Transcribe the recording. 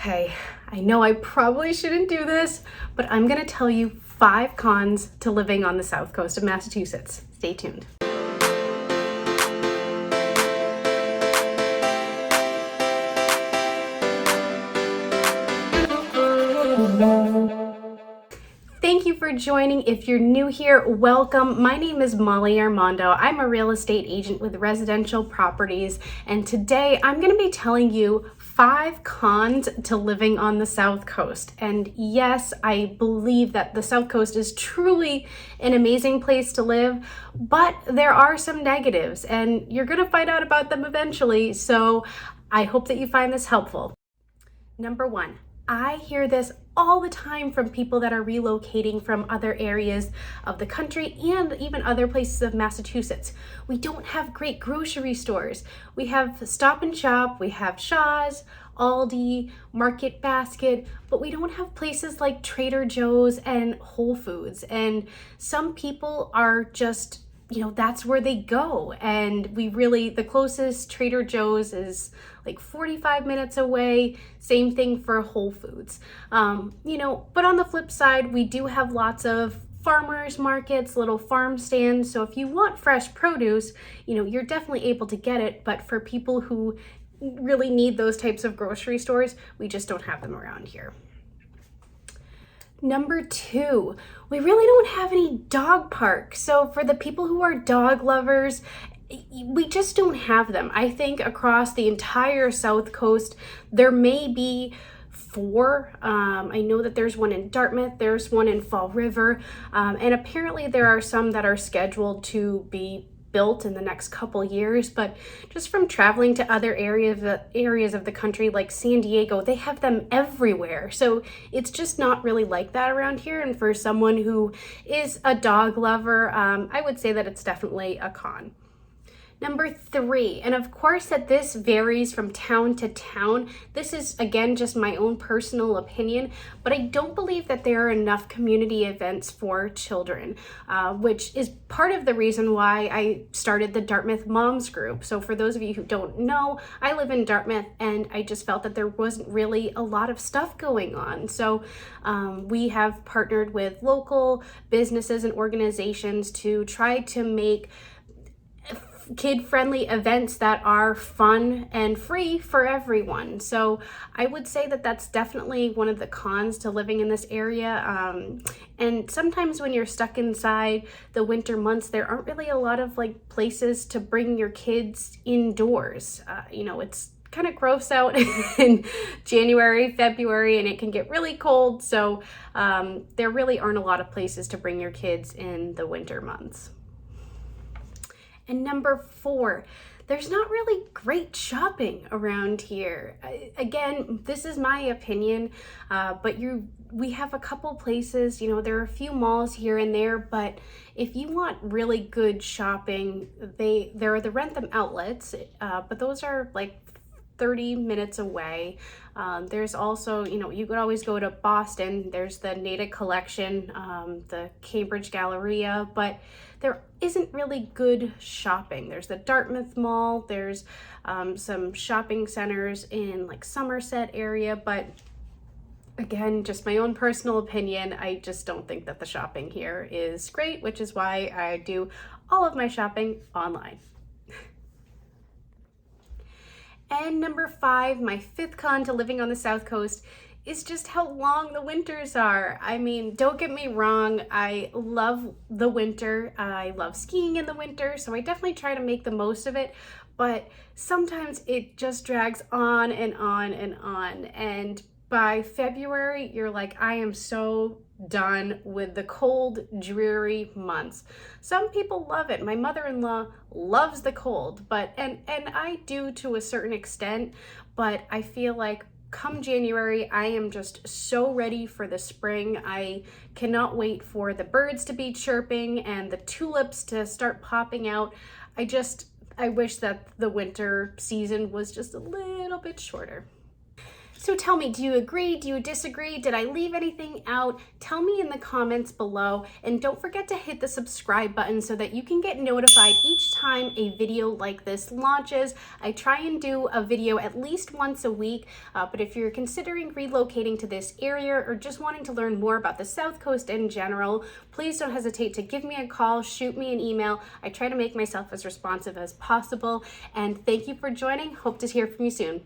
Okay, I know I probably shouldn't do this, but I'm gonna tell you 5 cons to living on the south coast of Massachusetts. Stay tuned. Thank you for joining. If you're new here, welcome. My name is Molly Armando. I'm a real estate agent with residential properties, and today I'm going to be telling you 5 cons to living on the South Coast. And yes, I believe that the South Coast is truly an amazing place to live, but there are some negatives, and you're going to find out about them eventually. So I hope that you find this helpful. Number 1. I hear this all the time from people that are relocating from other areas of the country and even other places of Massachusetts. We don't have great grocery stores. We have Stop and Shop, we have Shaw's, Aldi, Market Basket, but we don't have places like Trader Joe's and Whole Foods. And some people are just, that's where they go. And the closest Trader Joe's is like 45 minutes away. Same thing for Whole Foods. But on the flip side, we do have lots of farmers markets, little farm stands. So if you want fresh produce, you're definitely able to get it. But for people who really need those types of grocery stores, we just don't have them around here. Number 2, we really don't have any dog parks. So for the people who are dog lovers, we just don't have them. I think across the entire South Coast, there may be 4. I know that there's one in Dartmouth, there's one in Fall River, and apparently there are some that are scheduled to be built in the next couple years. But just from traveling to other areas of the country like San Diego, they have them everywhere. So it's just not really like that around here. And for someone who is a dog lover, I would say that it's definitely a con. Number 3, and of course that this varies from town to town. This is, again, just my own personal opinion, but I don't believe that there are enough community events for children, which is part of the reason why I started the Dartmouth Moms Group. So for those of you who don't know, I live in Dartmouth, and I just felt that there wasn't really a lot of stuff going on. So we have partnered with local businesses and organizations to try to make kid-friendly events that are fun and free for everyone. So I would say that that's definitely one of the cons to living in this area. And sometimes when you're stuck inside the winter months, there aren't really a lot of places to bring your kids indoors. It's kind of gross out in January, February, and it can get really cold. So there really aren't a lot of places to bring your kids in the winter months. And number 4, there's not really great shopping around here. Again, this is my opinion, but we have a couple places, there are a few malls here and there, but if you want really good shopping, there are the Rentham outlets, but those are like 30 minutes away. There's also, you could always go to Boston. There's the Natick Collection, the Cambridge Galleria, but there isn't really good shopping. There's the Dartmouth Mall. There's some shopping centers in Somerset area, but again, just my own personal opinion, I just don't think that the shopping here is great, which is why I do all of my shopping online. And number 5, my 5th con to living on the South Coast is just how long the winters are. I mean, don't get me wrong, I love the winter. I love skiing in the winter, so I definitely try to make the most of it, but sometimes it just drags on and on and on. And by February, you're like, I am so done with the cold, dreary months. Some people love it. My mother-in-law loves the cold, and I do to a certain extent, but I feel like come January, I am just so ready for the spring. I cannot wait for the birds to be chirping and the tulips to start popping out. I wish that the winter season was just a little bit shorter. So tell me, do you agree? Do you disagree? Did I leave anything out? Tell me in the comments below, and don't forget to hit the subscribe button so that you can get notified each time a video like this launches. I try and do a video at least once a week, but if you're considering relocating to this area or just wanting to learn more about the South Coast in general, please don't hesitate to give me a call, shoot me an email. I try to make myself as responsive as possible, and thank you for joining. Hope to hear from you soon.